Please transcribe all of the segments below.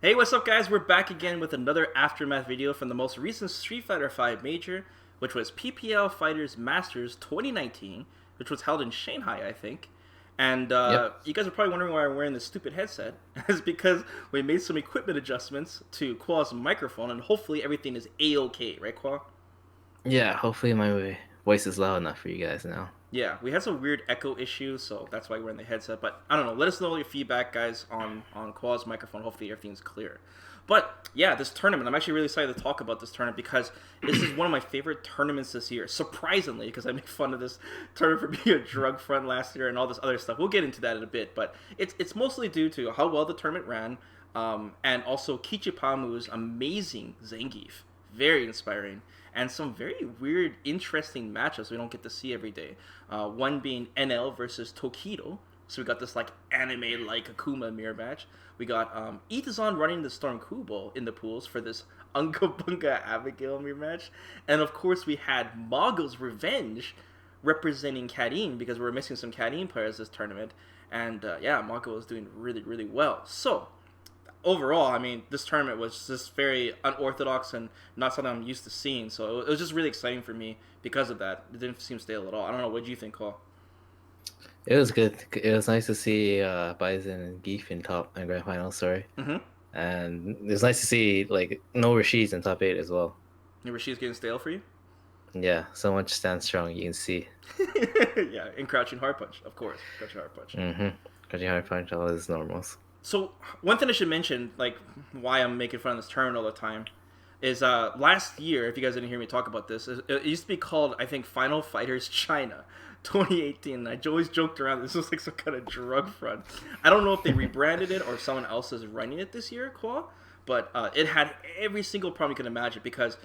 Hey, what's up, guys? We're back again with another aftermath video from the most recent Street Fighter V major, which was PPL Fighters Masters 2019, which was held in Shanghai, I think. And Yep. you guys are probably wondering why I'm wearing this stupid headset. It's because we made some equipment adjustments to Qua's microphone, and hopefully everything is a-okay, right, Qua? Yeah, hopefully my voice is loud enough for you guys now. Yeah, we had some weird echo issues, so that's why we're in the headset. But I don't know. Let us know your feedback, guys, on Qua's microphone. Hopefully everything's clear. But yeah, this tournament, I'm actually really excited to talk about this tournament because this is one of my favorite tournaments this year. Surprisingly, because I made fun of this tournament for being a drug front last year and all this other stuff. We'll get into that in a bit, but it's mostly due to how well the tournament ran, and also Kichipa-Mu's amazing Zangief, very inspiring, and some very weird, interesting matchups we don't get to see every day. One being NL versus Tokido. So we got this like anime-like Akuma mirror match. We got Itazan running the Storm Kubo in the pools for this Unga Bunga Abigail mirror match. And of course we had Mago's Revenge representing Karim because we were missing some Karim players this tournament. And yeah, Mago was doing really, really well. So overall, I mean, this tournament was just very unorthodox and not something I'm used to seeing. So it was just really exciting for me because of that. It didn't seem stale at all. I don't know. What do you think, Cole? It was good. It was nice to see Bison and Geef in top and grand final, sorry. Mm-hmm. And it was nice to see like no Rashids in top 8 as well. Rasheed's getting stale for you? Yeah, so much stand strong you can see. Yeah, and Crouching Hard Punch, of course. Crouching Hard Punch. Mm-hmm. Cutting hard punch all his normals. So one thing I should mention, like why I'm making fun of this tournament all the time, is last year, if you guys didn't hear me talk about this, it used to be called, I think, Final Fighters China 2018. And I always joked around this was like some kind of drug front. I don't know if they rebranded it or if someone else is running it this year, Qua, but it had every single problem you can imagine because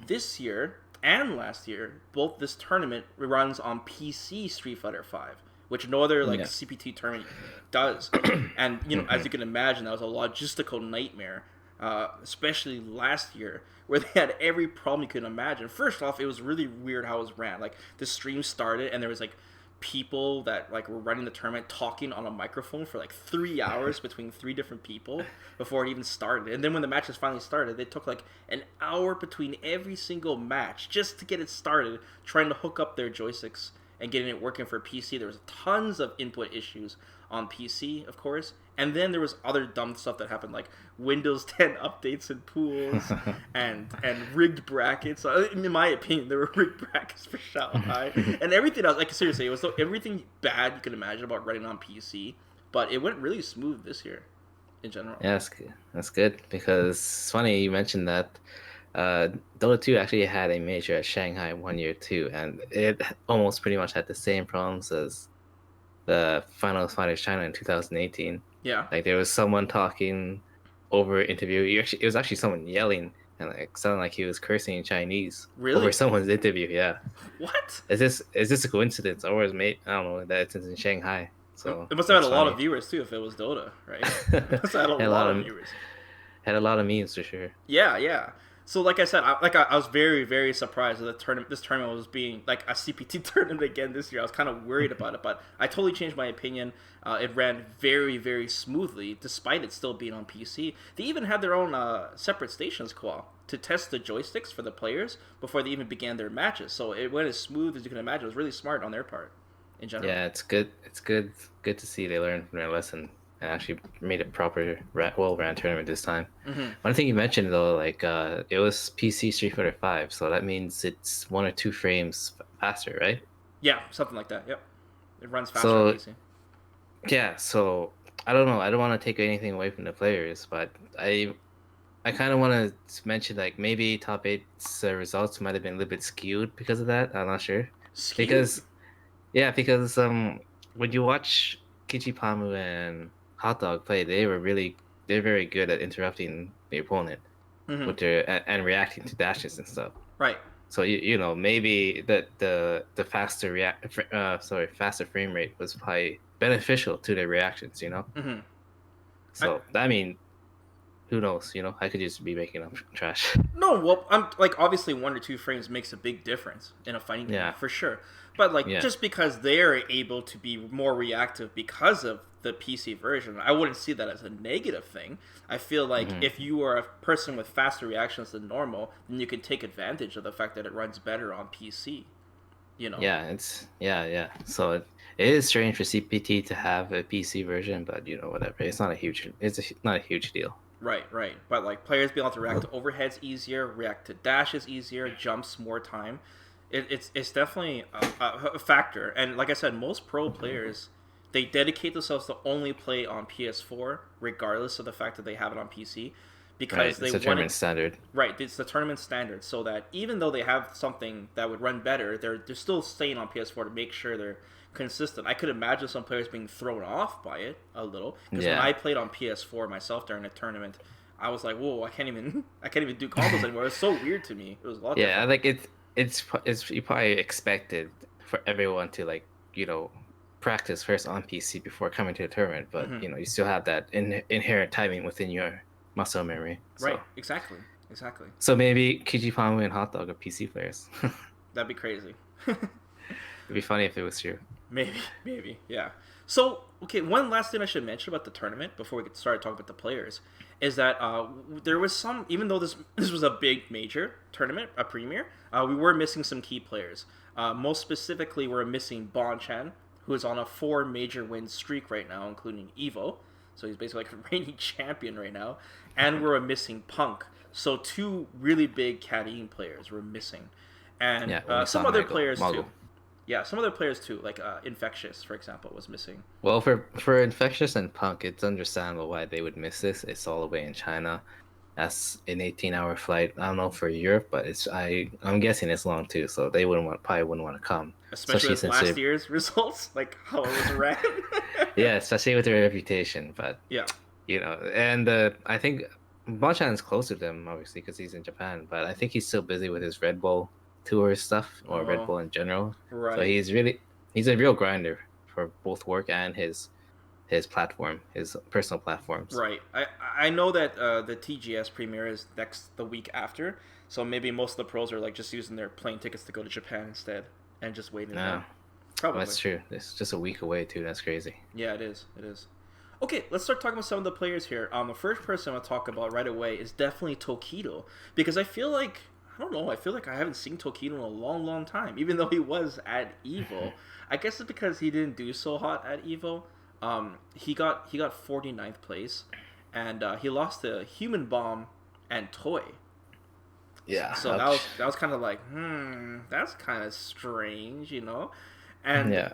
this year and last year, both this tournament runs on PC Street Fighter 5, which no other like Yeah. CPT tournament does. And as you can imagine, that was a logistical nightmare, especially last year, where they had every problem you could imagine. First off, it was really weird how it was ran. Like the stream started, and there was like people that like were running the tournament talking on a microphone for like 3 hours between three different people before it even started. And then when the matches finally started, they took like an hour between every single match just to get it started, trying to hook up their joysticks and getting it working for PC. There was tons of input issues on PC, of course, and then there was other dumb stuff that happened, like Windows 10 updates and pools, and rigged brackets. So, in my opinion, there were rigged brackets for Xiao Hai, and everything else. Like seriously, it was everything bad you could imagine about running on PC, but it went really smooth this year, in general. Yeah, that's good. That's good because it's funny you mentioned that. Dota 2 actually had a major at Shanghai 1 year too, and it almost pretty much had the same problems as the Final Fighters China in 2018. Yeah. Like there was someone talking over interview. It was actually someone yelling and like sounded like he was cursing in Chinese over Really? someone's interview. Yeah, What? is this a coincidence or is mate? I don't know that it's in Shanghai. So It must have that's had a lot of funny. viewers too if it was Dota, right? It must have had a had a lot lot of of viewers. had a lot of memes for sure. Yeah, yeah. So, like I said, I was very, very surprised that the tournament. This tournament was being like a CPT tournament again this year. I was kind of worried about it, but I totally changed my opinion. It ran very, very smoothly, despite it still being on PC. They even had their own separate stations, to test the joysticks for the players before they even began their matches. So it went as smooth as you can imagine. It was really smart on their part, in general. Yeah, it's good. It's good to see they learned from their lesson and actually made a proper well-ran tournament this time. Hmm. One thing you mentioned though, like it was PC Street Fighter 5, so that means it's 1 or 2 frames faster, right? Yeah, something like that. Yep, it runs faster on So PC. yeah, so I don't know. I don't want to take anything away from the players, but I kind of want to mention like maybe top eight's results might have been a little bit skewed because of that. I'm not sure Skewed. because yeah, because when you watch Kichipa-Mu and Hot Dog play, they're very good at interrupting the opponent Hmm. with their and reacting to dashes and stuff. Right. So you know maybe the faster frame rate was probably beneficial to their reactions. You know, Hmm. I, so I mean, who knows? You know, I could just be making up trash. No, well, I'm like obviously 1 or 2 frames makes a big difference in a fighting game Yeah. for sure. But like Yeah. just because they're able to be more reactive because of the PC version, I wouldn't see that as a negative thing. I feel like Hmm. if you are a person with faster reactions than normal, then you can take advantage of the fact that it runs better on PC. You know. Yeah, yeah. So it is strange for CPT to have a PC version, but whatever. Not a huge deal. Right, right. But like players being able to react to overheads easier, react to dashes easier, jumps more time. It's definitely a factor. And like I said, most pro players they dedicate themselves to only play on PS4, regardless of the fact that they have it on PC, Right. because they It's a want it. tournament standard. Right, it's the tournament standard, so that even though they have something that would run better, they're still staying on PS4 to make sure they're consistent. I could imagine some players being thrown off by it a little because when Yeah. I played on PS4 myself during a tournament, I was like, "Whoa, I can't even do combos anymore." It was so weird to me. It was a lot Yeah, different. like it's you probably expected for everyone to practice first on PC before coming to the tournament, but Hmm. you still have that inherent timing within your muscle memory. Right, So exactly, exactly. so maybe Kichipa-Mu and Hot Dog are PC players. That'd be crazy. It'd be funny if it was true. Maybe, maybe, yeah. So, okay, one last thing I should mention about the tournament before we get started talking about the players is that there was some, even though this was a big major tournament, a premier, we were missing some key players. Most specifically, we're missing Bon Chan, who is on a 4 major win streak right now, including Evo. So he's basically like a reigning champion right now. And we're missing Punk. So two really big Caddying players were missing. And Yeah, when we some saw other Michael players too. Mago. Yeah, some other players too, like Infectious, for example, was missing. Well, for Infectious and Punk, it's understandable why they would miss this. It's all the way in China. That's an 18-hour flight. I don't know for Europe, but I'm guessing it's long too, so they probably wouldn't want to come, Especially especially with since last they year's results, like how it was ran. yeah, especially with their reputation. But Yeah. and I think Bonchan is close to them obviously because he's in Japan, but I think he's still busy with his Red Bull tour stuff or Red Oh, Bull in general. So right. he's a real grinder for both work and his platform, his personal platforms. Right. I know that the TGS premiere is the week after, so maybe most of the pros are like just using their plane tickets to go to Japan instead and just waiting it No, out. Probably. that's true. It's just a week away too. That's crazy. Yeah, it is. It is. Okay, let's start talking about some of the players here. The first person I want to talk about right away is definitely Tokido because I feel like I don't know. I feel like I haven't seen Tokido in a long, long time. Even though he was at Evo, I guess it's because he didn't do so hot at Evo. He got 49th place, and he lost to Human Bomb and Toy. Yeah. So that was Ouch. kind of like, that's kind of strange, you know. And Yeah.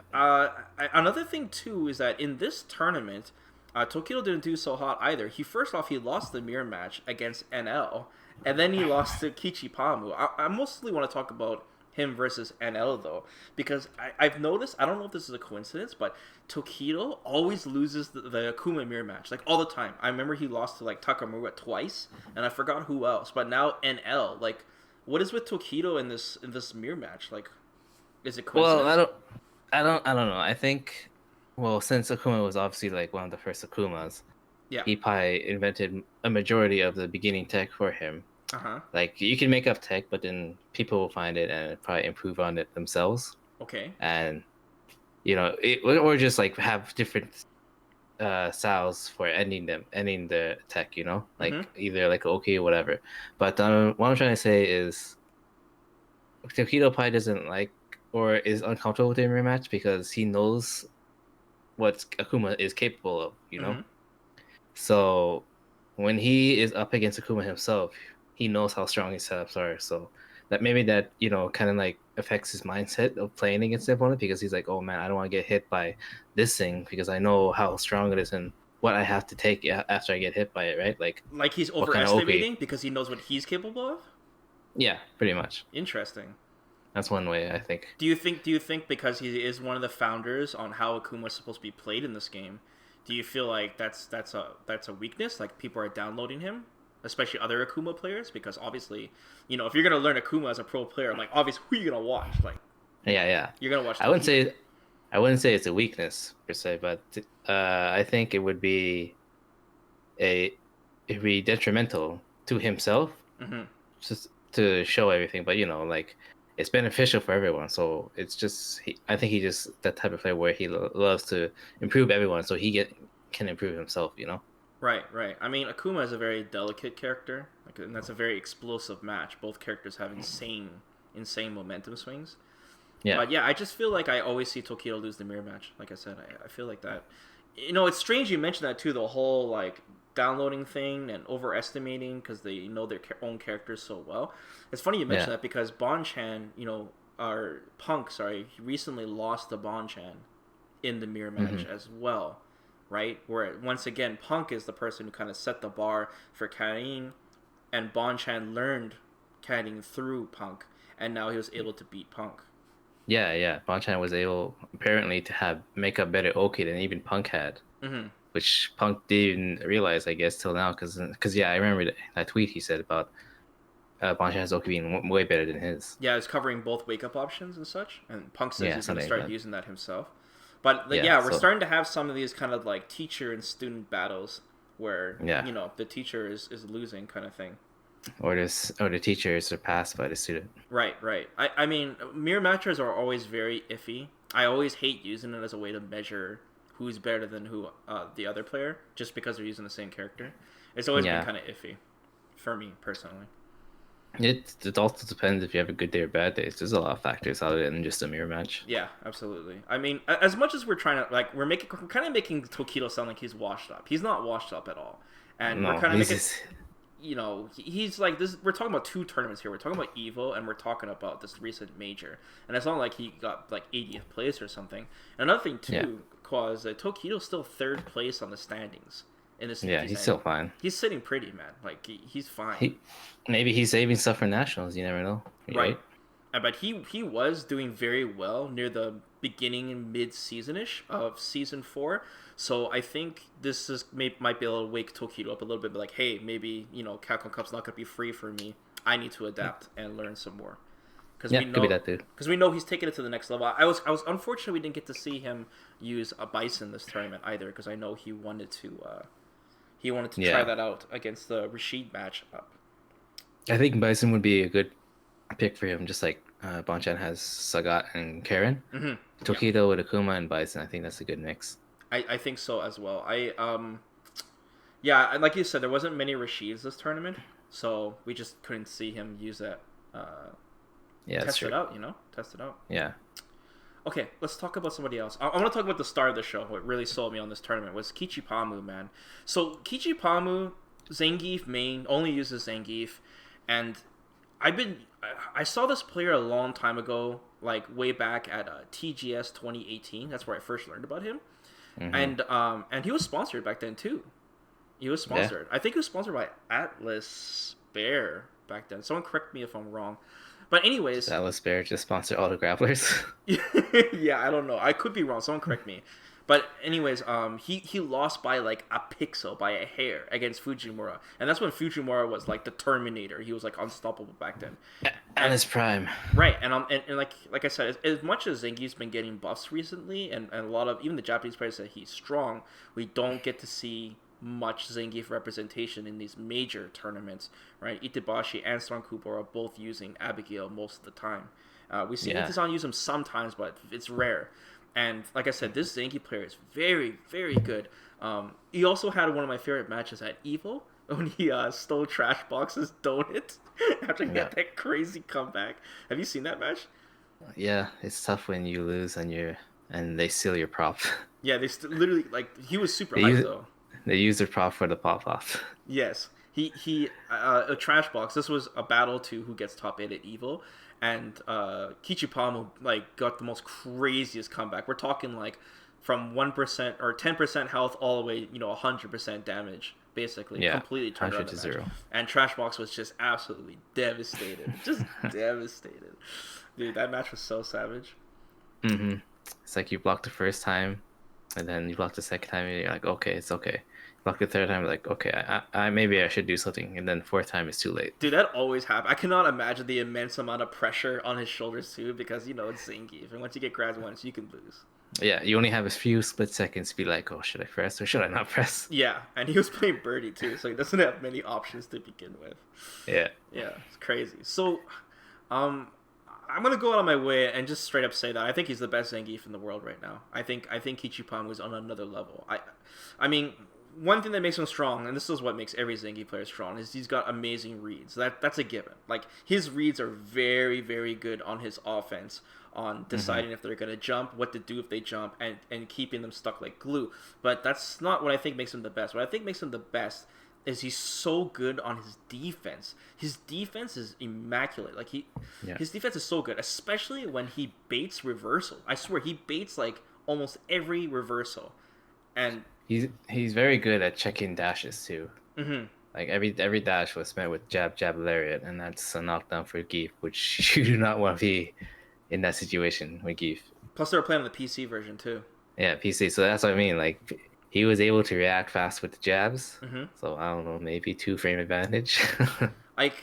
another thing too is that in this tournament, Tokido didn't do so hot either. First off he lost the mirror match against NL, and then he lost to Kichipa-Mu. I mostly want to talk about him versus NL though, because I've noticed, I don't know if this is a coincidence, but Tokido always loses the Akuma mirror match, like all the time. I remember he lost to like Takamura twice, and I forgot who else. But now NL, like, what is with Tokido in this mirror match? Like, is it Well, coincidence? I don't know. I think, well, since Akuma was obviously like one of the first Akumas, Yeah. he probably invented a majority of the beginning tech for him. Uh huh. Like you can make up tech, but then people will find it and probably improve on it themselves. Okay. And or just like have different styles for ending the tech. Mm-hmm. Like either like okay or whatever. But what I'm trying to say is Tokido probably doesn't like or is uncomfortable with the rematch because he knows what Akuma is capable of, Mm-hmm. So when he is up against Akuma himself, he knows how strong his setups are. So that kind of like affects his mindset of playing against the opponent because he's like, oh man, I don't want to get hit by this thing because I know how strong it is and what I have to take after I get hit by it, right? Like Like he's what kind of okay. overestimating because he knows what he's capable of. Yeah, pretty much. Interesting. That's one way I think. Do you think because he is one of the founders on how Akuma is supposed to be played in this game, do you feel like that's a weakness? Like people are downloading him, especially other Akuma players, because obviously, if you're gonna learn Akuma as a pro player, like obviously who are you gonna watch? Like Yeah. you're gonna watch I wouldn't Tokido. say I wouldn't say it's a weakness per se, but I think a it'd be detrimental to himself Mm-hmm. just to show everything. But like it's beneficial for everyone. So it's just I think he just that type of player where he loves to improve everyone, so can improve himself. You know. Right, right. I mean, Akuma is a very delicate character, like, and that's a very explosive match. Both characters have insane momentum swings. Yeah. But yeah, I just feel like I always see Tokido lose the mirror match. Like I said, I feel like that. You know, it's strange you mentioned that too. The whole like downloading thing and overestimating because they know their own characters so well. It's funny you mentioned Yeah. that because Bonchan, our Punk, sorry, he recently lost to Bonchan in the mirror match Hmm. as well, right? Where once again, Punk is the person who kind of set the bar for Karin, and Bonchan learned Karin through Punk, and now he was able to beat Punk. Yeah, yeah. Bonchan was able apparently to have make a better Oki than even Punk had, Mm-hmm. which Punk didn't realize, I guess, till now. Because yeah, I remember that tweet he said about Bonchan's Oki being way better than his. Yeah, it's covering both wake up options and such. And Punk says Yeah, he's going to something like start that. using that himself. But like, Yeah. yeah, we're So starting to have some of these kind of like teacher and student battles where yeah, the teacher is losing kind of thing. or the teacher is surpassed by the student. Right, right. I mean, mirror matches are always very iffy. I always hate using it as a way to measure who's better than who the other player, just because they're using the same character. It's always been Yeah. kind of iffy for me personally. It also depends if you have a good day or bad days. There's a lot of factors other than just a mirror match. Yeah, absolutely. I mean, as much as we're trying to like, we're kind of making Tokido sound like he's washed up. He's not washed up at all, and we're No, kind of he's making, just he's like this. We're talking about two tournaments here. We're talking about Evo, and we're talking about this recent major. And it's not like he got like 80th place or something. And another thing yeah, too, was Tokido's still third place on the standings in the yeah. CPT He's standing. still fine. He's sitting pretty, man. Like he's fine. He maybe he's saving stuff for nationals. You never know, Right. right? But he was doing very well near the beginning and mid season-ish of season 4. So I think might be able to wake Tokido up a little bit, like, hey, maybe, Capcom Cup's not going to be free for me. I need to adapt and learn some more. Because Yeah, could be that too. we know he's taking it to the next level. I was unfortunate we didn't get to see him use a Bison this tournament either, because I know he wanted to try Yeah, that out against the Rashid match up. I think Bison would be a good pick for him, just like Bonchan has Sagat and Karen. Mm-hmm. Yeah. Tokido with Akuma and Bison. I think that's a good mix. I think so as well. Yeah, and like you said, there wasn't many Rashids this tournament, so we just couldn't see him use that. Yeah, that's Test true. it out, test it out. Yeah, Okay, let's talk about somebody else. I want to talk about the star of the show. What really sold me on this tournament was Kichipa-Mu, man. So Kichipa-Mu, Zangief main, only uses Zangief, and I saw this player a long time ago, like way back at TGS 2018. That's where I first learned about him, and he was sponsored back then too. He was sponsored. I think he was sponsored by Atlas Bear back then. Someone correct me if I'm wrong. But anyways, Alice Bear just sponsored all the grapplers. yeah, I don't know. I could be wrong. Someone correct me. But anyways, he lost by like a pixel, by a hair against Fujimura, and that's when Fujimura was like the Terminator. He was like unstoppable back then. And his prime. Right, and like I said, as much as Zangief's been getting buffs recently, and a lot of even the Japanese players say he's strong, we don't get to see much Zangief representation in these major tournaments, right? Itabashi and Storm Cooper are both using Abigail most of the time. We see Itazan use him sometimes, but it's rare. And like I said, this Zangief player is very, very good. He also had one of my favorite matches at Evo when he stole Trash Box's donut after he had that crazy comeback. Have you seen that match? Yeah, it's tough when you lose and they steal your prop. Yeah, they literally like he was super They hyped use though. they use their prop for the pop off. Yes, he a trash box. This was a battle to who gets top 8 at Evo, and Kichipa-Mu like got the most craziest comeback. We're talking like from 1% or 10% health all the way 100% damage, basically. Yeah, Completely turned around 100 to the match. 0. And Trashbox was just absolutely devastated, just devastated. Dude, that match was so savage. It's like you block the first time, and then you block the second time, and you're like, okay, it's okay. Block the third time, like, okay, I maybe I should do something, and then fourth time it's too late. Dude, that always happens. I cannot imagine the immense amount of pressure on his shoulders too, because it's Zangief, and once you get grabbed once, you can lose. Yeah, you only have a few split seconds to be like, oh, should I press or should I not press? Yeah, and he was playing Birdie too, so he doesn't have many options to begin with. Yeah. Yeah, it's crazy. So, I'm gonna go out of my way and just straight up say that I think he's the best Zangief in the world right now. I think Kichipa-Mu is on another level. I mean, one thing that makes him strong, and this is what makes every Zangief player strong, is he's got amazing reads. That's a given. Like his reads are very very good on his offense, on deciding if they're gonna jump, what to do if they jump, and keeping them stuck like glue. But that's not what I think makes him the best. What I think makes him the best is he's so good on his defense. His defense is immaculate. Like his defense is so good, especially when he baits reversal. I swear he baits like almost every reversal, and he's very good at checking dashes too. mm-hmm. Like every dash was met with jab lariat, and that's a knockdown for Geef, which you do not want to be in that situation with Geef. Plus, they were playing on the PC version too. Yeah, PC. So that's what I mean. Like he was able to react fast with the jabs. Mm-hmm. So I don't know, maybe 2-frame advantage. Like,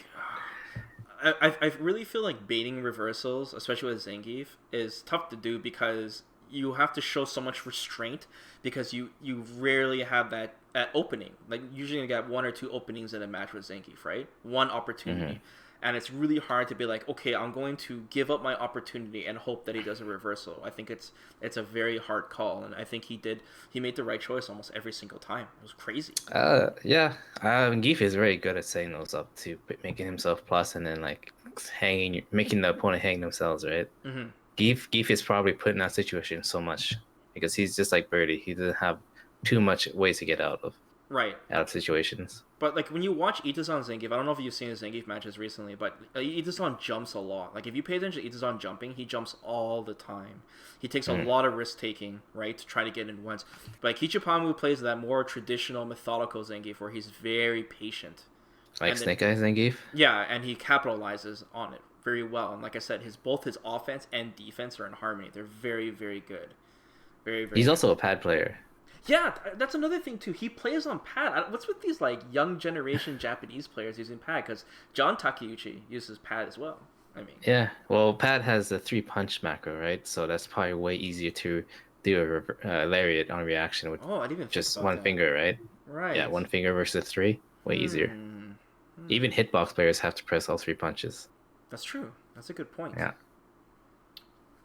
I really feel like baiting reversals, especially with Zangief, is tough to do because you have to show so much restraint because you rarely have that opening. Like usually you get 1 or 2 openings in a match with Zangief, right? One opportunity. And it's really hard to be like, okay, I'm going to give up my opportunity and hope that he does a reversal. I think it's a very hard call, and I think he made the right choice almost every single time. It was crazy. Yeah. Geef is very good at setting those up too, making himself plus and then like making the opponent hang themselves, right? Mm-hmm. Geef is probably put in that situation so much because he's just like Birdie. He doesn't have too much ways to get out of situations. But like when you watch Itazan Zangief, I don't know if you've seen his Zangief matches recently, but Itazan jumps a lot. Like if you pay attention to Itazan jumping, he jumps all the time. He takes a lot of risk taking, right, to try to get in once. But Kichipa-Mu plays that more traditional, methodical Zangief where he's very patient. Like Snake Eyes Zangief? Yeah, and he capitalizes on it very well. And like I said, both his offense and defense are in harmony. They're very, very good. Very, very He's good. also a pad player. Yeah, that's another thing too. He plays on pad. What's with these like young generation Japanese players using pad? Because John Takeuchi uses pad as well. I mean, yeah. Well, pad has a 3-punch macro, right? So that's probably way easier to do a lariat on reaction with I didn't even just think one about finger, right? Right. Yeah, 1 finger versus 3, way easier. Even hitbox players have to press all 3 punches. That's true. That's a good point. Yeah.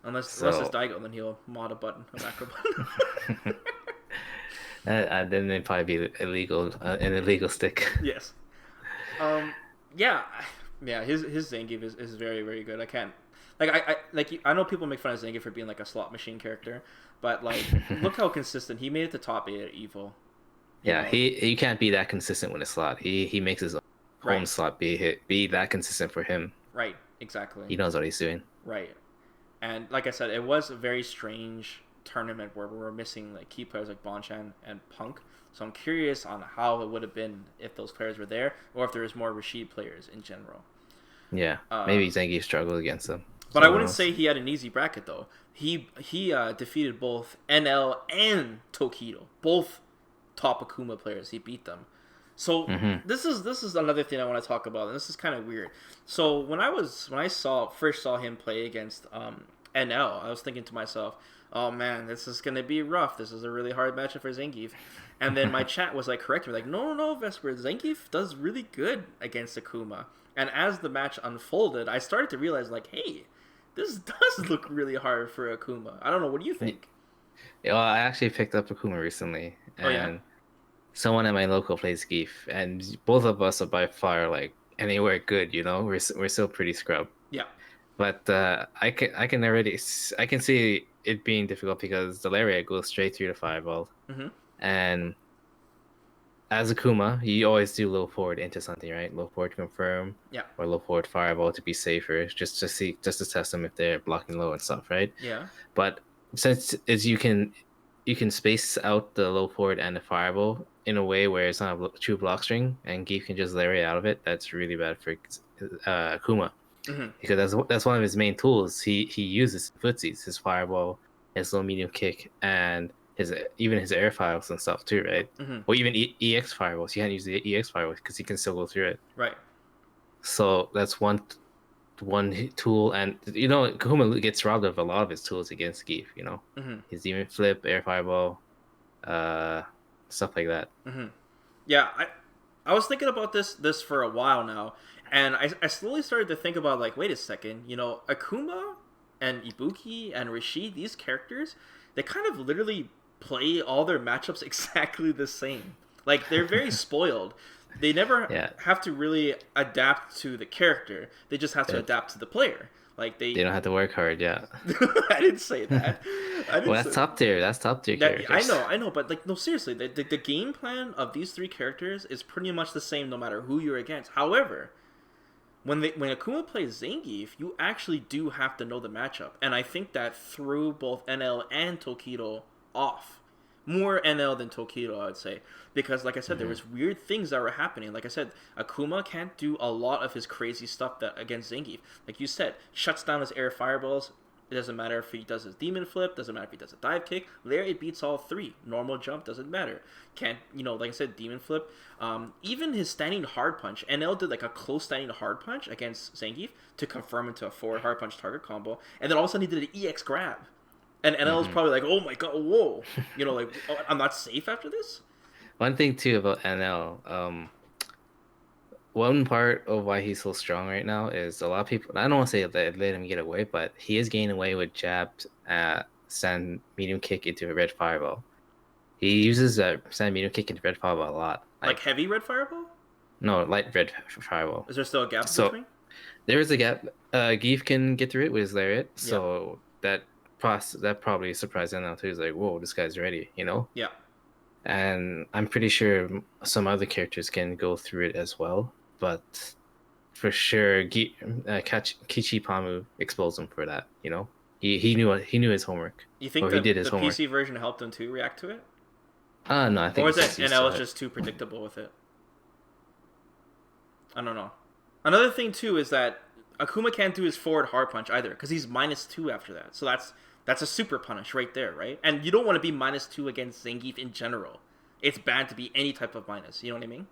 Unless it's Daigo, then he'll mod a macro button. Then they'd probably be an illegal stick. Yes. Yeah. His Zangief is very very good. I can't I know people make fun of Zangief for being like a slot machine character, but like look how consistent he made it to top 8 at Evo. Yeah, he can't be that consistent with a slot. He makes his own slot be that consistent for him. Right. Exactly. He knows what he's doing. Right. And like I said, it was a very strange tournament where we were missing like key players like Bonchan and Punk. So I'm curious on how it would have been if those players were there, or if there was more Rashid players in general. Yeah, maybe Zangief struggled against them. But I wouldn't say he had an easy bracket though. He defeated both NL and Tokido, both top Akuma players. He beat them. So this is another thing I want to talk about, and this is kind of weird. So when I first saw him play against NL, I was thinking to myself, oh man, this is gonna be rough. This is a really hard matchup for Zangief. And then my chat was like correcting me, like, no, Vesper, Zangief does really good against Akuma. And as the match unfolded, I started to realize, like, hey, this does look really hard for Akuma. I don't know, what do you think? Yeah, well, I actually picked up Akuma recently, and someone at my local plays Geef, and both of us are by far like anywhere good. You know, we're still pretty scrub. Yeah. But I can see it being difficult because the lariat goes straight through the fireball, and as Akuma, you always do low forward into something, right? Low forward to confirm, or low forward fireball to be safer, just to test them if they're blocking low and stuff, right? Yeah. But since you can space out the low forward and the fireball in a way where it's not a true block string, and Geef can just lariat out of it. That's really bad for Akuma. Because that's one of his main tools. He uses footsies, his fireball, his low medium kick, and his air files and stuff too, right? Or even EX fireballs. You can't use the EX fireball because he can still go through it. Right. So that's one tool, and you know Kahuma gets robbed of a lot of his tools against Geef. You know, his demon flip, air fireball, stuff like that. Yeah, I was thinking about this for a while now, and I slowly started to think about like, wait a second, you know, Akuma and Ibuki and Rashid, these characters, they kind of literally play all their matchups exactly the same. Like they're very spoiled. They never Yeah, have to really adapt to the character. They just have to that adapt to the player. Like they they don't have to work hard. Yeah. I didn't say that. I didn't Well, say that's top tier. That's top tier that. characters. I know, but like, no, seriously, the game plan of these three characters is pretty much the same no matter who you're against. However, when Akuma plays Zangief, you actually do have to know the matchup, and I think that threw both NL and Tokido off. More NL than Tokido, I would say, because like I said, there was weird things that were happening. Like I said, Akuma can't do a lot of his crazy stuff that against Zangief. Like you said, shuts down his air fireballs. It doesn't matter if he does his demon flip. Doesn't matter if he does a dive kick. There, it beats all three. Normal jump doesn't matter. Can't, you know, like I said, demon flip. Even his standing hard punch. NL did like a close standing hard punch against Zangief to confirm into a forward hard punch target combo, and then all of a sudden he did an EX grab. And NL was probably like, "Oh my god, whoa!" You know, like, oh, I'm not safe after this. One thing too about NL, one part of why he's so strong right now is a lot of people. I don't want to say let him get away, but he is getting away with jabs, sand medium kick into a red fireball. He uses a sand medium kick into red fireball a lot. Like heavy red fireball? No, light red fireball. Is there still a gap So between? there is a gap. Geef can get through it with his lariat, so that probably surprised NL too. He's like, "Whoa, this guy's ready," you know. Yeah. And I'm pretty sure some other characters can go through it as well, but for sure, Kichipa-Mu exposed him for that. You know, he knew his homework. You think Or he that did his the homework. PC version helped him to react to it, No, I think or was he's it just used NL to was it. just too predictable with it? I don't know. Another thing too is that Akuma can't do his forward hard punch either because he's -2 after that. So that's a super punish right there, right? And you don't want to be -2 against Zangief in general. It's bad to be any type of minus. You know what I mean?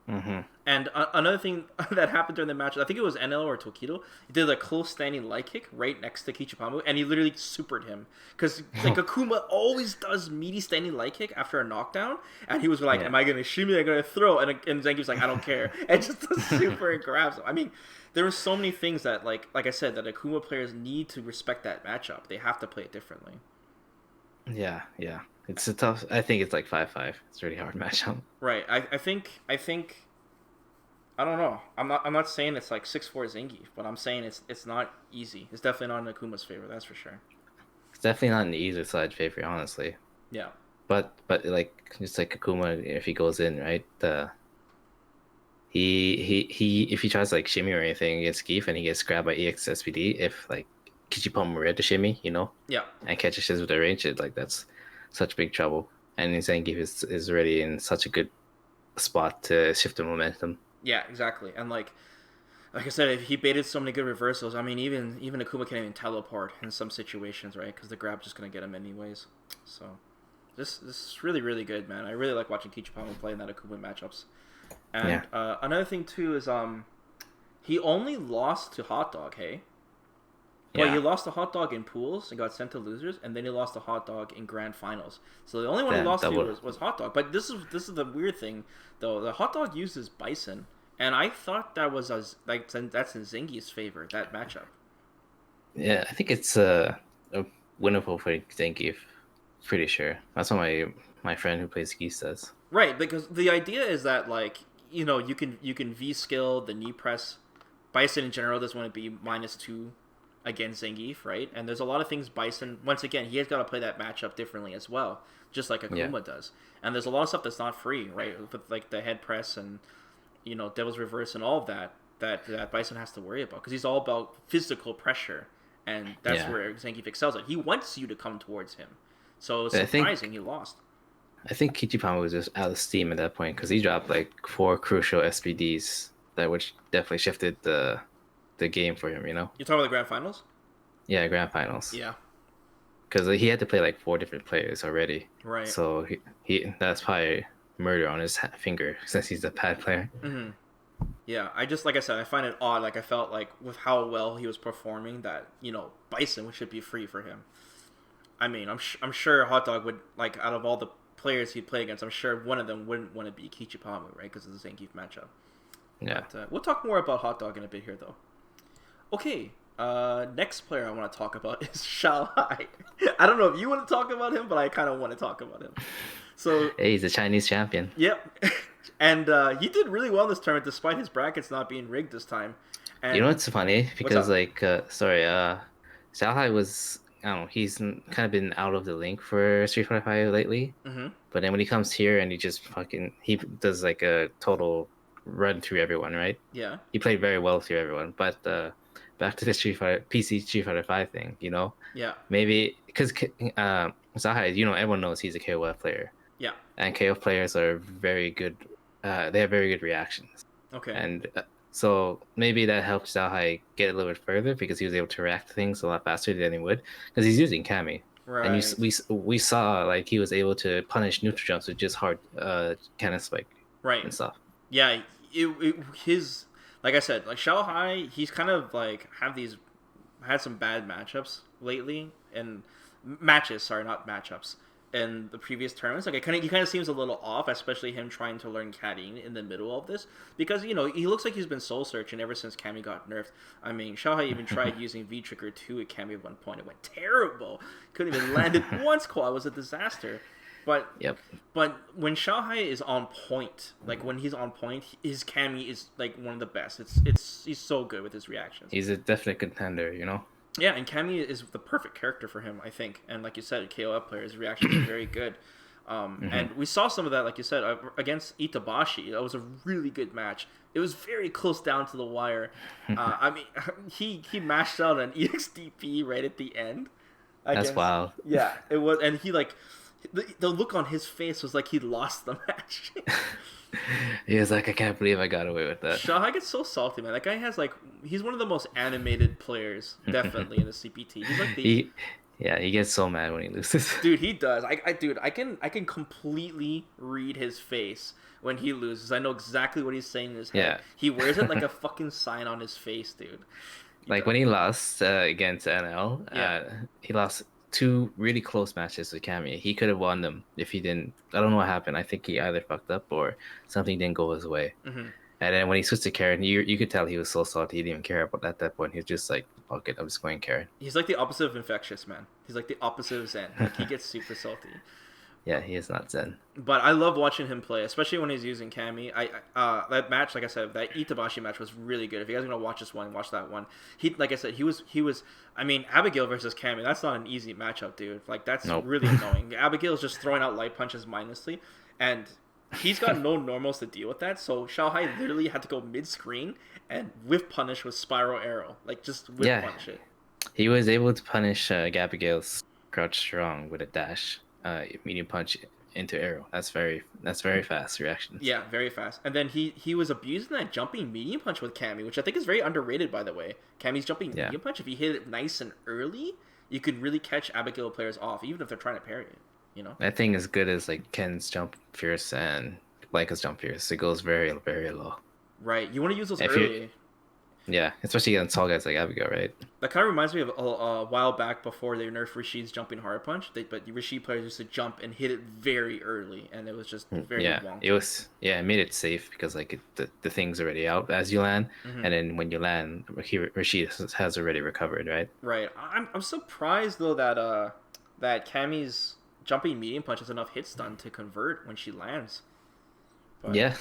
Mm-hmm. And another thing that happened during the match, I think it was NL or Tokido, he did a close standing light kick right next to Kichipa-Mu, and he literally supered him. Because like Akuma always does meaty standing light kick after a knockdown, and he was like, "Am I gonna shimmy? I'm gonna throw?" And Zangief's like, "I don't care," and just does super and grabs him. I mean, there were so many things that like I said, that Akuma players need to respect that matchup. They have to play it differently. Yeah. It's a tough. I think it's like 5-5. It's a really hard matchup. Right. I think I don't know. I'm not saying it's like 6-4 Zangief, but I'm saying it's not easy. It's definitely not in Akuma's favor, that's for sure. It's definitely not an easy side favorite, honestly. Yeah. But like just like Akuma, if he goes in right, he if he tries like shimmy or anything against Geef and he gets grabbed by EX SPD, if like Kichipa-Mu read the shimmy, you know, Yeah. and catches his with the range, like that's such big trouble. And Zangief is already in such a good spot to shift the momentum. Yeah, exactly. And like I said, if he baited so many good reversals, I mean, even Akuma can't even teleport in some situations, right? Because the grab's just gonna get him anyways. So this is really, really good, man. I really like watching Kichipa-Mu play in that Akuma matchups. And another thing too is he only lost to Hot Dog, hey? Well, he lost to Hot Dog in pools and got sent to losers, and then he lost to Hot Dog in grand finals. So the only one he lost to was Hot Dog. But this is the weird thing, though. The Hot Dog uses Bison, and I thought that was that's in Zangief's favor, that matchup. Yeah, I think it's a winnable for Zangief. Pretty sure. That's what my friend who plays Geese says. Right, because the idea is that like you know you can V skill the knee press. Bison in general doesn't want to be -2 against Zangief, right? And there's a lot of things Bison, once again, he has got to play that matchup differently as well, just like Akuma does. And there's a lot of stuff that's not free, right? With like the head press and, you know, Devil's Reverse and all of that Bison has to worry about because he's all about physical pressure. And that's where Zangief excels at. He wants you to come towards him. So it's surprising he lost. I think Kichipa-Mu was just out of steam at that point because he dropped like 4 crucial SPDs that which definitely shifted the game for him, you know? You're talking about the grand finals? Yeah, grand finals. Yeah. Because he had to play like 4 different players already. Right. So he that's probably murder on his finger since he's a pad player. Mm-hmm. Yeah, I just, like I said, I find it odd. Like, I felt like with how well he was performing that, you know, Bison should be free for him. I mean, I'm sure Hot Dog would, like, out of all the players he'd play against, I'm sure one of them wouldn't want to be Kichipa-Mu, right? Because of the Zangief matchup. Yeah. But, we'll talk more about Hot Dog in a bit here, though. Okay, next player I want to talk about is Xiao Hai. I don't know if you want to talk about him, but I kind of want to talk about him. So Hey, he's a Chinese champion. yep, and he did really well in this tournament despite his brackets not being rigged this time. And You know what's funny? Because up? Xiao Hai was, I don't know, he's kind of been out of the link for Street Fighter 5 lately. Mm-hmm. But then when he comes here and he does like a total run through everyone, right? Yeah. He played very well through everyone. But back to the PC Street Fighter 5 thing, Yeah. maybe because Xiao Hai, everyone knows he's a KOF player. Yeah. And KOF players are very good. They have very good reactions. Okay. And so maybe that helped Xiao Hai get a little bit further because he was able to react to things a lot faster than he would because he's using Kami. Right. And we saw like he was able to punish neutral jumps with just hard cannon spike. Right. And stuff. Yeah. His like I said, like Xiao Hai, he's kind of like had some bad matchups lately and matches. Sorry, not matchups. In the previous tournaments, like he kind of seems a little off, especially him trying to learn caddying in the middle of this, because he looks like he's been soul searching ever since Cammy got nerfed. I mean, Xiao Hai even tried using V Trigger 2 at Cammy at one point. It went terrible. Couldn't even land it once. Quad was a disaster. But But when Xiao Hai is on point, like when he's on point, his Cammy is like one of the best. He's so good with his reactions. He's a definite contender, Yeah, and Cammy is the perfect character for him, I think. And like you said, KOF players' reactions are very good. And we saw some of that, like you said, against Itabashi. That was a really good match. It was very close down to the wire. I mean, he mashed out an EXDP right at the end. That's wild. Yeah, it was. And he, like, the look on his face was like he lost the match. He was like, I can't believe I got away with that. Xiao Hai gets so salty, man. That guy has he's one of the most animated players, definitely in the CPT. He's like he gets so mad when he loses. Dude, he does. I can completely read his face when he loses. I know exactly what he's saying in his head. Yeah. He wears it like a fucking sign on his face, dude. Like when he lost against NL, he lost 2 really close matches with Cammy. He could have won them if he didn't. I don't know what happened. I think he either fucked up or something didn't go his way. Mm-hmm. And then when he switched to Karen, you could tell he was so salty. He didn't even care about at that point. He was just like, fuck it, I'm just going Karen. He's like the opposite of infectious, man. He's like the opposite of Zen. Like, he gets super salty. Yeah, he is not Zen. But I love watching him play, especially when he's using Cammy. That match, like I said, that Itabashi match was really good. If you guys are gonna watch this one, watch that one. Like I said, he was. I mean, Abigail versus Cammy. That's not an easy matchup, dude. Like that's really annoying. Abigail is just throwing out light punches mindlessly, and he's got no normals to deal with that. So Xiao Hai literally had to go mid screen and whiff punish with spiral arrow, like just whiff punish it. He was able to punish Abigail's crouch strong with a dash. Medium punch into arrow. That's very fast reactions. Yeah, very fast. And then he was abusing that jumping medium punch with Cammy, which I think is very underrated, by the way. Cammy's jumping medium punch, if you hit it nice and early, you could really catch Abigail players off, even if they're trying to parry it. That thing is good as like Ken's jump fierce and Leica's jump fierce. It goes very, very low. Right. You want to use those early. Yeah, especially against tall guys like Abigail, right? That kind of reminds me of a while back before they nerfed Rashid's jumping hard punch. But Rashid players used to jump and hit it very early, and it was just very wonky. It made it safe because like the thing's already out as you land, and then when you land, Rashid has already recovered, right? Right. I'm surprised though that Cammy's jumping medium punch has enough hit stun to convert when she lands. But... Yeah.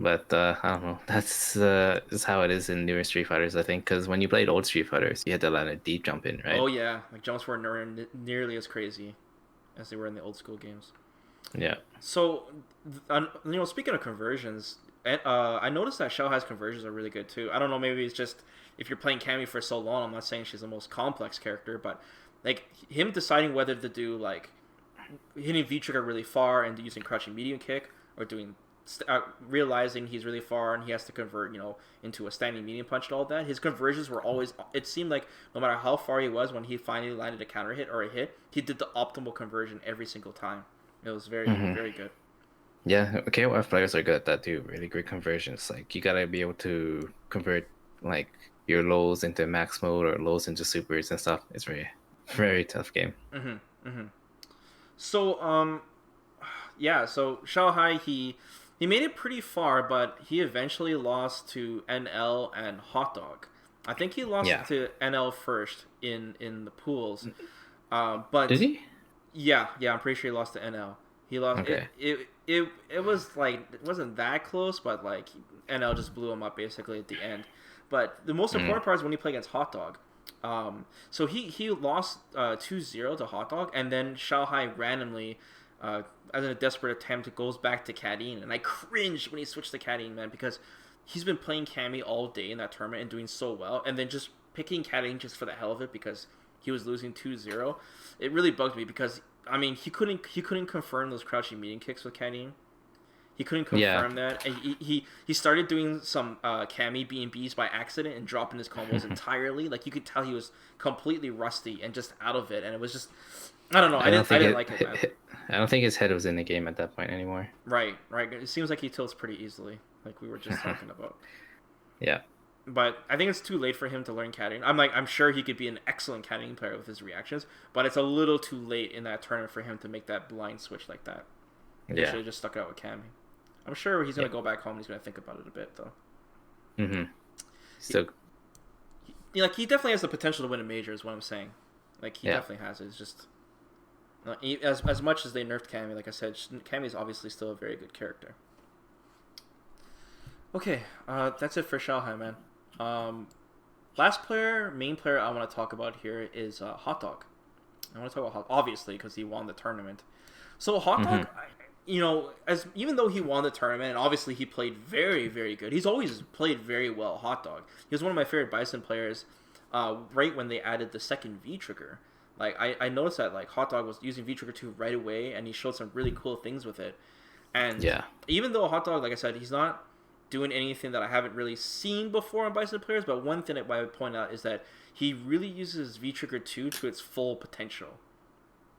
But I don't know. That's how it is in newer Street Fighters, I think. Because when you played old Street Fighters, you had to land a deep jump in, right? Oh yeah, like jumps were nearly as crazy as they were in the old school games. Yeah. So, speaking of conversions, I noticed that Xiao Hai's conversions are really good too. I don't know, maybe it's just if you're playing Cammy for so long. I'm not saying she's the most complex character, but like him deciding whether to do like hitting V trigger really far and using crouching medium kick, or doing realizing he's really far and he has to convert, into a standing medium punch and all that. His conversions were always, it seemed like no matter how far he was, when he finally landed a counter hit or a hit, he did the optimal conversion every single time. It was very, very good. Yeah, KOF players are good at that too. Really great conversions. Like you gotta be able to convert like your lows into max mode or lows into supers and stuff. It's very, very tough game. So, yeah, so Xiao Hai, he made it pretty far, but he eventually lost to NL and Hot Dog. I think he lost Yeah. it to NL first in the pools. Did But he? yeah, I'm pretty sure he lost to NL. He lost it. Okay. It was like it wasn't that close, but like NL just blew him up basically at the end. But the most Mm. important part is when he played against Hot Dog. So he lost 2-0 to Hot Dog, and then Xiao Hai randomly, as in a desperate attempt, goes back to Cadine, and I cringed when he switched to Cadine, man, because he's been playing Cammy all day in that tournament and doing so well, and then just picking Cadine just for the hell of it because he was losing 2-0. It really bugged me because I mean he couldn't confirm those crouching meeting kicks with Cadine. He couldn't Yeah. confirm that. And he started doing some Cammy B&Bs by accident and dropping his combos entirely. Like, you could tell he was completely rusty and just out of it. And it was just, I don't know. I didn't like it, man. I don't think his head was in the game at that point anymore. Right. It seems like he tilts pretty easily, like we were just talking about. Yeah. But I think it's too late for him to learn caddying. I'm sure he could be an excellent caddying player with his reactions, but it's a little too late in that tournament for him to make that blind switch like that. He should have just stuck it out with Cammy. I'm sure he's gonna go back home and he's gonna think about it a bit though. Mm-hmm. So, he definitely has the potential to win a major, is what I'm saying. Like, he definitely has it. It's just as much as they nerfed Cammy, like I said, Cammy is obviously still a very good character. Okay, that's it for Xiao Hai, man. Last main player I want to talk about here is Hot Dog. I want to talk about Hot, obviously, because he won the tournament. So Hot Dog, even though he won the tournament, and obviously he played very, very good. He's always played very well, Hot Dog. He was one of my favorite Bison players right when they added the second V-Trigger. Like, I noticed that, like, Hot Dog was using V-Trigger 2 right away, and he showed some really cool things with it. And even though Hot Dog, like I said, he's not doing anything that I haven't really seen before on Bison players, but one thing that I would point out is that he really uses V-Trigger 2 to its full potential.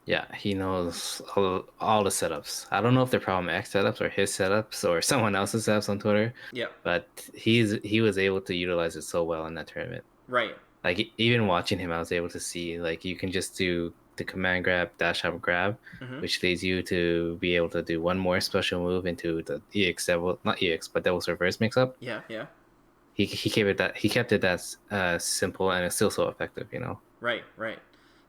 Yeah, he knows all the setups. I don't know if they're Problem X setups or his setups or someone else's setups on Twitter. Yeah. But he was able to utilize it so well in that tournament. Right. Like, even watching him, I was able to see, like, you can just do the command grab, dash up grab, which leads you to be able to do one more special move into the EX not EX, but Devil's Reverse mix up. Yeah. He kept it that simple, and it's still so effective, you know. Right.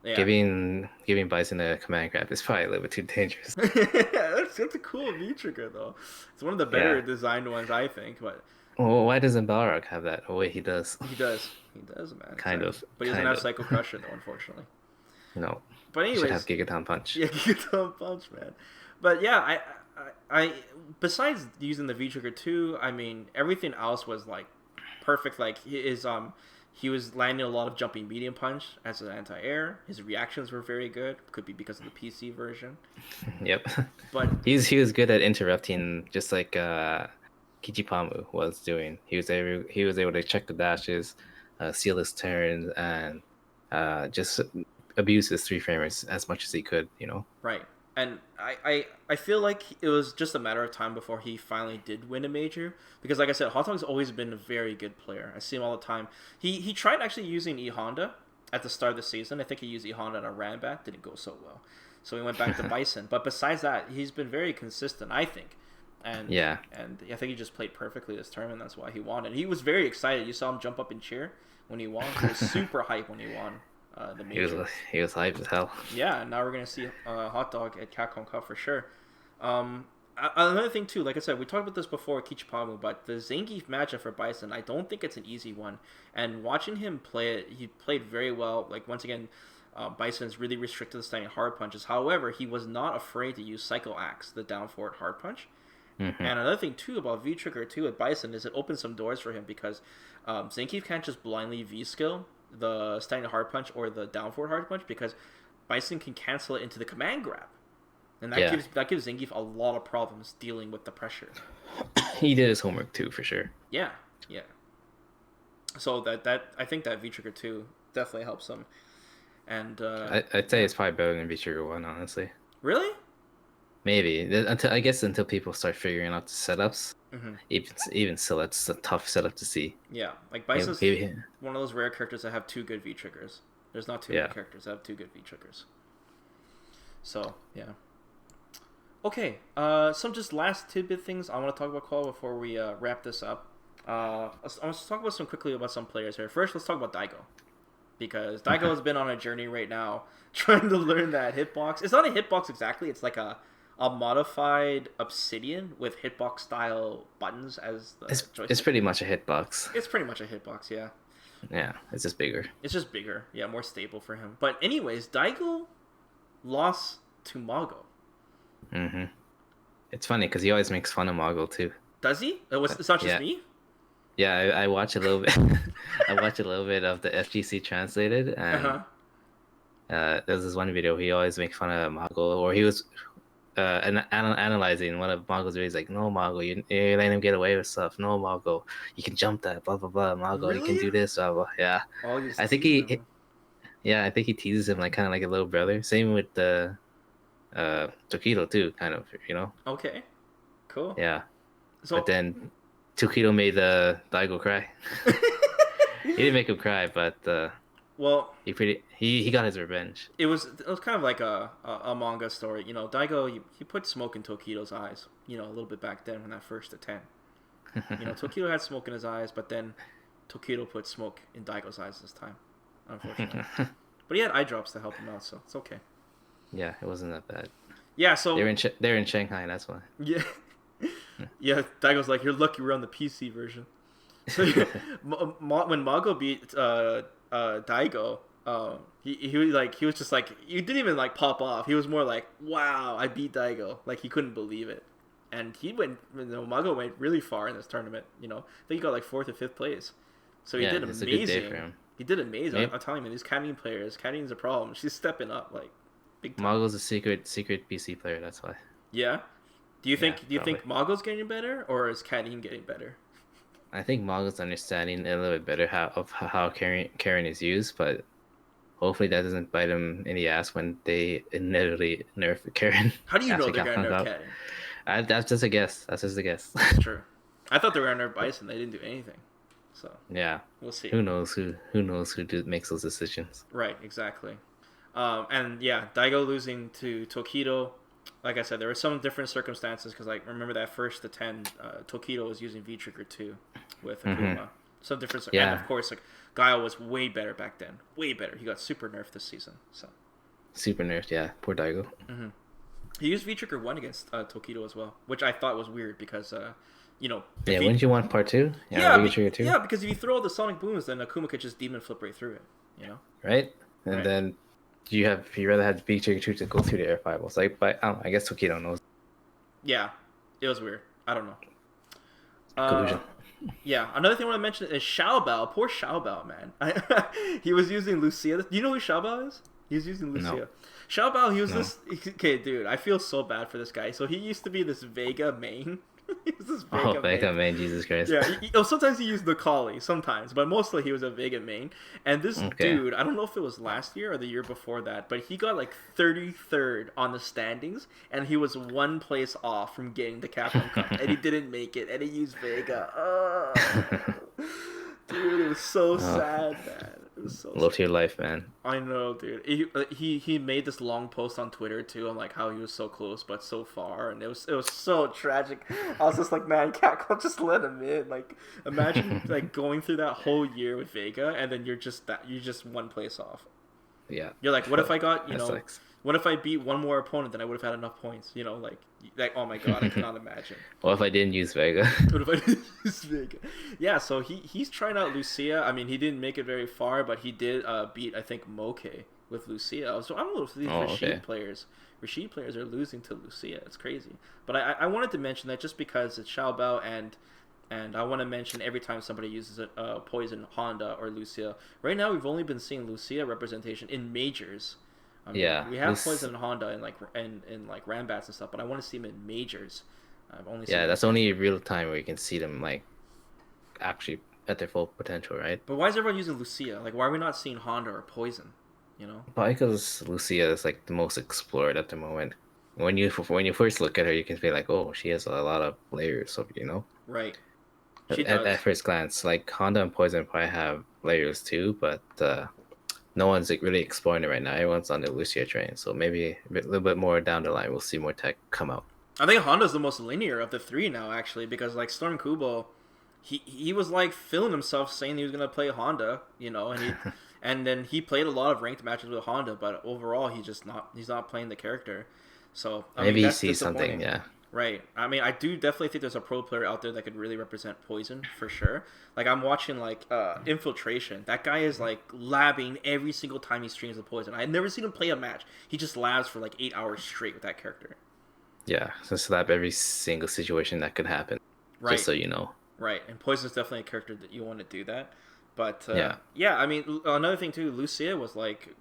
Yeah. Giving Bison a command grab is probably a little bit too dangerous. that's a cool V-Trigger, though. It's one of the better designed ones, I think. But well, why doesn't Balrog have that? Oh wait, he does. He does, man. Kind of. But he doesn't have Psycho Crusher, though, unfortunately. No. But anyways, should have Gigaton Punch. Yeah, Gigaton Punch, man. But yeah, I besides using the V-Trigger 2, I mean, everything else was like perfect. Like, he was landing a lot of jumping medium punch as an anti-air. His reactions were very good. Could be because of the PC version. Yep. But he was good at interrupting, just like Kichipa-Mu was doing. He was able to check the dashes, seal his turns, and just abuse his 3-framers as much as he could, you know. Right. And I feel like it was just a matter of time before he finally did win a major. Because, like I said, Hot Dog's always been a very good player. I see him all the time. He tried actually using E-Honda at the start of the season. I think he used E-Honda on a Rambat. Didn't go so well. So he went back to Bison. But besides that, he's been very consistent, I think. And I think he just played perfectly this tournament. That's why he won. And he was very excited. You saw him jump up and cheer when he won. He was super hyped when he won. The major. He was hyped as hell. Yeah, now we're gonna see Hot Dog at Capcom Cup for sure. Another thing too, like I said, we talked about this before, Kichipa-Mu, but the Zangief matchup for Bison, I don't think it's an easy one. And watching him play it, he played very well. Like, once again, Bison is really restricted to standing hard punches. However, he was not afraid to use Psycho Axe, the down forward hard punch. And another thing too about V-Trigger 2 at Bison is it opens some doors for him because Zangief can't just blindly V-skill the standing hard punch or the down forward hard punch because Bison can cancel it into the command grab, and that gives Zangief a lot of problems dealing with the pressure. He did his homework too, for sure. Yeah. So that I think that V-Trigger 2 definitely helps him, and I'd say it's probably better than V-Trigger 1, honestly. Really? Maybe until people start figuring out the setups. Even still, that's a tough setup to see. Yeah, like Bison's one of those rare characters that have 2 good V triggers. There's not too many characters that have 2 good V triggers. So yeah. Okay, some just last tidbit things I want to talk about, Cole, before we wrap this up. Let's talk about some quickly about some players here. First, let's talk about Daigo, because Daigo has been on a journey right now trying to learn that hitbox. It's not a hitbox exactly. It's like a modified Obsidian with hitbox style buttons as the joystick. It's pretty much a hitbox. It's pretty much a hitbox, yeah. Yeah, it's just bigger. It's just bigger, yeah, more stable for him. But anyways, Daigo lost to Mago. Mm-hmm. It's funny because he always makes fun of Moggle too. Does he? It's not just me? Yeah, I watch a little bit. I watch a little bit of the FGC translated, and there's this one video he always makes fun of Moggle, or he was analyzing one of Moggle's videos, like, no, Moggle, you're letting him get away with stuff. No, Moggle, you can jump that, blah blah blah. Moggle, Really? you can do this, blah blah. Yeah, I think I think he teases him like kind of like a little brother. Same with the Tokido too, kind of, you know. Okay, cool. Yeah, so but then Tokido made Daigo cry. He didn't make him cry, but well, he got his revenge. It was kind of like a manga story, you know. Daigo he put smoke in Tokido's eyes, you know, a little bit back then when that first attempt. You know, Tokido had smoke in his eyes, but then Tokido put smoke in Daigo's eyes this time, unfortunately. But he had eye drops to help him out, so it's okay. Yeah, it wasn't that bad. Yeah, so they're in Shanghai, that's why. Yeah, yeah. Daigo's like, you're lucky we're on the PC version. So when Mago beat Daigo, he was just like, he didn't even like pop off. He was more like, wow, I beat Daigo. Like he couldn't believe it, and he went. You know, Mago went really far in this tournament. You know, I think he got like 4th or 5th place. So he did amazing. A good day for him. He did amazing. Maybe. I'm telling you, these Canadian players, Canadian's a problem. She's stepping up like big time. Mago's a secret PC player. That's why. Yeah. Do you think Mago's getting better, or is Canadian getting better? I think Mago's understanding a little bit better how Karen is used, but hopefully that doesn't bite him in the ass when they inevitably nerf Karen. How do you know they're gonna nerf Karen? That's just a guess. That's just a guess. That's true. I thought they were gonna nerf Bison. They didn't do anything. So yeah, we'll see. Who knows who makes those decisions? Right, exactly. And yeah, Daigo losing to Tokido. Like I said, there were some different circumstances because, like, remember that first attempt, Tokido was using V Trigger 2 with Akuma. Mm-hmm. Some different, and of course, like Guile was way better back then, way better. He got super nerfed this season, so super nerfed. Yeah, poor Daigo. Mm-hmm. He used V Trigger 1 against Tokido as well, which I thought was weird because, you know. Yeah, wouldn't you want part 2? Yeah, V Trigger 2. Yeah, because if you throw the Sonic Booms, then Akuma could just demon flip right through it. You know. Right, and then. You rather have V Trigger 2 to go through the air fireballs, like, but I guess Tokido knows. Yeah, it was weird. I don't know. Yeah, another thing I want to mention is Xiao Bao. Poor Xiao Bao, man. He was using Lucia. Do you know who Xiao Bao is? He was using Lucia. No. Xiao Bao, he was this. Okay, dude, I feel so bad for this guy. So he used to be this Vega main. He was this Vega main, Jesus Christ. Yeah, sometimes he used the Kali, sometimes, but mostly he was a Vega main. And this dude, I don't know if it was last year or the year before that, but he got like 33rd on the standings, and he was 1 place off from getting the Capcom Cup, and he didn't make it, and he used Vega. Oh. Dude, it was so sad, man. It was so Love to your life, man. I know, dude. He made this long post on Twitter too, on like how he was so close but so far, and it was so tragic. I was just like, man, Capcom, just let him in. Like, imagine like going through that whole year with Vega, and then you're just 1 place off. Yeah. You're like, what if I got what if I beat one more opponent, then I would have had enough points? You know, like oh my god, I cannot imagine. What if I didn't use Vega? What if I didn't use Vega? Yeah, so he's trying out Lucia. I mean, he didn't make it very far, but he did beat, I think, Moke with Lucia. So I don't know if these Rashid players are losing to Lucia. It's crazy. But I wanted to mention that just because it's Xiao Bao, and I want to mention every time somebody uses a Poison, Honda, or Lucia. Right now, we've only been seeing Lucia representation in majors. I mean, we have Poison and Honda in like Rambats and stuff, but I want to see them in majors. I've only seen that's only real time where you can see them like actually at their full potential, right? But why is everyone using Lucia? Like, why are we not seeing Honda or Poison? You know? Because Lucia is like the most explored at the moment. When you first look at her, you can be like, oh, she has a lot of layers, so you know. Right. At first glance, like Honda and Poison probably have layers too, but no one's like really exploring it right now. Everyone's on the Lucia train, so maybe a little bit more down the line, we'll see more tech come out. I think Honda's the most linear of the three now, actually, because like Storm Kubo, he was like feeling himself saying he was gonna play Honda, and then he played a lot of ranked matches with Honda, but overall he's not playing the character. So I mean Maybe he that's sees something. disappointing. Yeah. Right. I mean, I do definitely think there's a pro player out there that could really represent Poison for sure. Like I'm watching like Infiltration. That guy is like labbing every single time he streams the Poison. I've never seen him play a match. He just labs for like 8 hours straight with that character. Yeah. So slap every single situation that could happen. Right. Just so you know. Right. And Poison is definitely a character that you want to do that. But Yeah. yeah. I mean, another thing too. Lucia was like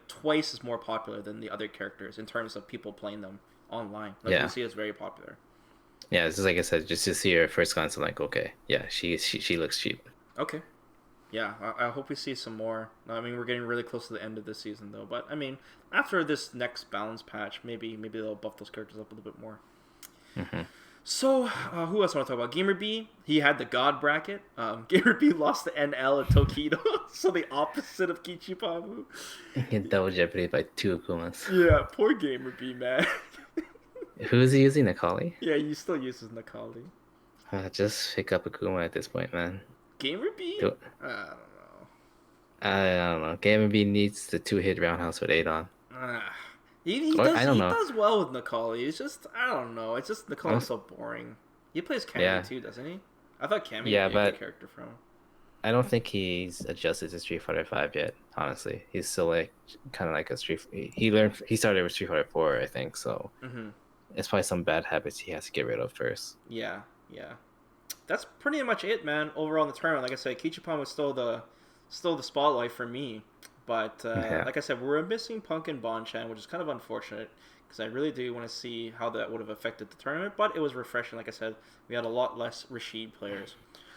twice as more popular than the other characters in terms of people playing them online. Like Yeah. Lucia is very popular. Yeah, it's just like I said, just to see her first glance, I'm like, okay, yeah, she looks cheap. Okay. Yeah, I hope we see some more. I mean, we're getting really close to the end of this season, though. But, I mean, after this next balance patch, maybe they'll buff those characters up a little bit more. Mm-hmm. So, who else I want to talk about? Gamer B, he had the God bracket. Gamer B lost the NL at Tokido, so the opposite of Kichipa-Mu. Get double jeopardy by 2 Akumas. Yeah, poor Gamer B, man. Who is he using, Nakali? Yeah, he still uses Nakali. Just pick up Akuma at this point, man. Gamer B? Do- I don't know. I don't know. Gamer B needs the 2-hit roundhouse with Adon. He does well with Nakali. It's just, I don't know. It's just Nakali's so boring. He plays Cammy too, doesn't he? I thought Cammy would be a good character from him. I don't think he's adjusted to Street Fighter 5 yet, honestly. He's still like kind of like a he started with Street Fighter 4, I think, so it's probably some bad habits he has to get rid of first. Yeah. That's pretty much it, man. Overall in the tournament, like I said, Kichipa was still the spotlight for me. But like I said, we're missing Punk and Bonchan, which is kind of unfortunate because I really do want to see how that would have affected the tournament. But it was refreshing. Like I said, we had a lot less Rashid players.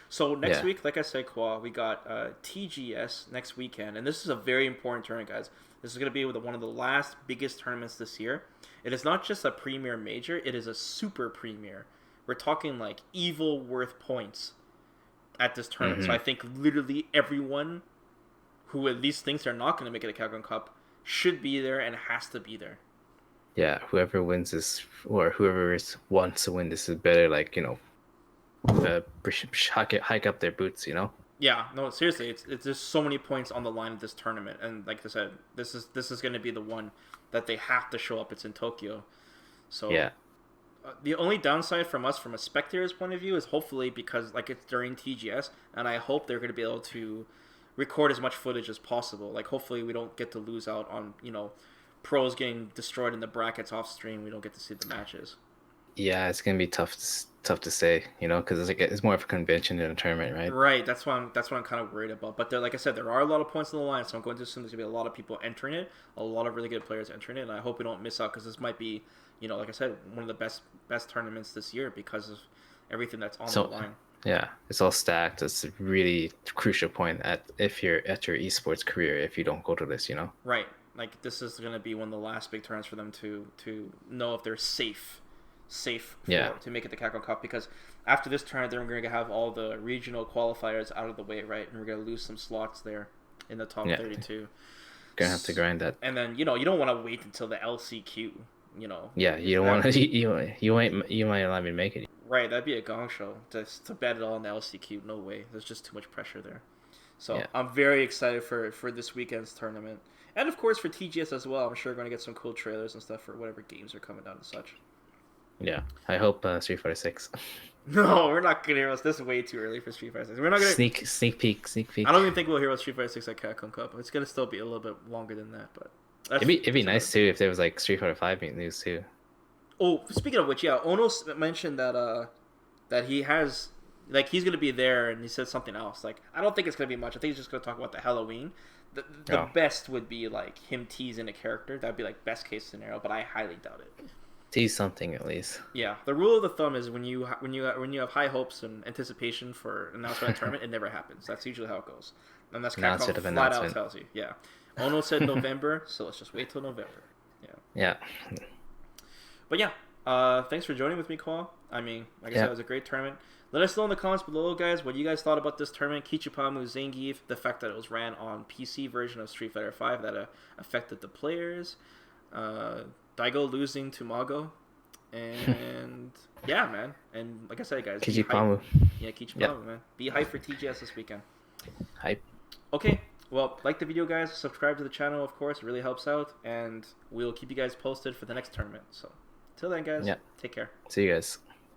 So next week, like I said, Kwa, we got TGS next weekend. And this is a very important tournament, guys. This is going to be one of the last biggest tournaments this year. It is not just a premier major. It is a super premier. We're talking like evil worth points at this tournament. So I think literally everyone who at least thinks they're not going to make it a Capcom Cup should be there and has to be there. Yeah, whoever wins this, or whoever wants to win this is better, like, hike up their boots, Yeah, no, seriously, it's just so many points on the line of this tournament, and like I said, this is going to be the one that they have to show up. It's in Tokyo, so yeah. The only downside from us, from a spectator's point of view, is hopefully because like it's during TGS, and I hope they're going to be able to record as much footage as possible. Like hopefully we don't get to lose out on pros getting destroyed in the brackets off stream. We don't get to see the matches. Yeah, it's gonna be tough to say, because it's more of a convention than a tournament, right? Right. That's what I'm kind of worried about. But like I said, there are a lot of points on the line, so I'm going to assume there's gonna be a lot of people entering it, a lot of really good players entering it, and I hope we don't miss out because this might be, like I said, one of the best tournaments this year because of everything that's on the line. Yeah, it's all stacked. It's a really crucial point if you're at your esports career if you don't go to this, Right. Like this is gonna be one of the last big tournaments for them to know if they're safe to make it the Capcom Cup, because after this tournament they're going to have all the regional qualifiers out of the way, right? And we're going to lose some slots there in the top 32. Gonna have to grind that. And then you don't want to wait until the LCQ. Yeah, you don't want to. You might not even make it. Right, that'd be a gong show to bet it all on the LCQ. No way. There's just too much pressure there. So I'm very excited for this weekend's tournament, and of course for TGS as well. I'm sure we're going to get some cool trailers and stuff for whatever games are coming out and such. Yeah, I hope Street Fighter 6. No, we're not gonna hear us. This is way too early for Street Fighter 6. We're not gonna sneak peek. I don't even think we'll hear about Street Fighter 6 at Capcom Cup. It's gonna still be a little bit longer than that, but it'd be nice too if there was like Street Fighter 5 news too. Oh, speaking of which, Ono mentioned that he has he's gonna be there, and he said something else. Like I don't think it's gonna be much. I think he's just gonna talk about the Halloween. The best would be like him teasing a character. That'd be like best case scenario, but I highly doubt it. Tease something at least. Yeah, the rule of the thumb is when you have high hopes and anticipation for an announcement of a tournament, it never happens. That's usually how it goes, and that's Capcom flat out tells you. Yeah, Ono said November, so let's just wait till November. Yeah. But yeah, thanks for joining with me, Kwa. I mean, like I said, it was a great tournament. Let us know in the comments below, guys, what you guys thought about this tournament. Kichipa-Mu, Zangief, the fact that it was ran on PC version of Street Fighter 5 that affected the players. Daigo losing to Mago. And yeah, man. And like I said, guys, be hyped. Kichipa-Mu. Yeah, Kichipa-Mu, man. Be hyped for TGS this weekend. Hype. Okay, well, like the video, guys. Subscribe to the channel, of course. It really helps out. And we'll keep you guys posted for the next tournament. So, till then, guys, take care. See you guys.